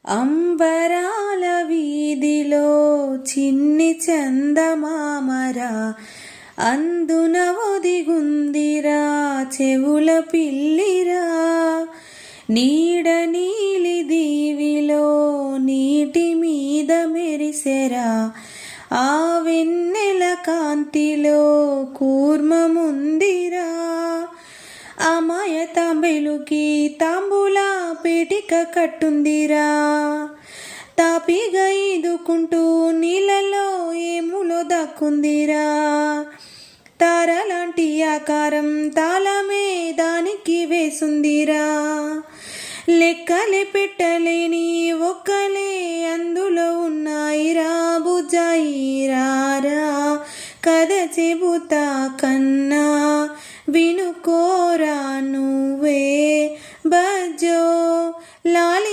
అంబరాల వీధిలో చిన్ని చందమామరా, అందున ఒదిగుందిరా చెవుల పిల్లిరా. నీడ నీలి దీవిలో నీటి మీద మెరిసెరా, ఆ వెన్నెల కాంతిలో కూర్మముందిరా. అమాయ తాంబెలుకి తాంబూల పేటిక కట్టుందిరా, తాపిగా ఈదుకుంటూ నీళ్ళలో ఏములో దక్కుందిరా. తారలాంటి ఆకారం తాళమే దానికి వేసుందిరా, లెక్కలే పెట్టలేని ఒక్కలే అందులో ఉన్నాయిరా. బుజ్జాయిరారా కథ చెబుతా కన్నా, వినుకోరా నువ్వే బజ్జో లాలి.